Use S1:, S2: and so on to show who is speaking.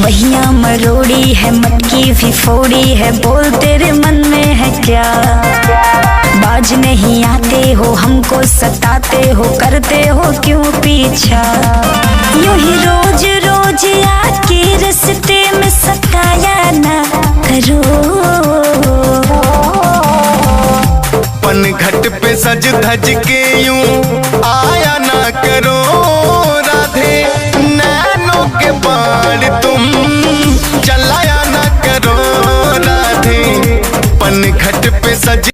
S1: वहियां मरोड़ी है, मटकी भी फोड़ी है, बोल तेरे मन में है क्या। बाज नहीं आते हो, हमको सताते हो, करते हो क्यों पीछा। यूं ही रोज रोज आके रस्ते में सताया ना करो।
S2: पनघट पे सज धज के यूं आया ना करो।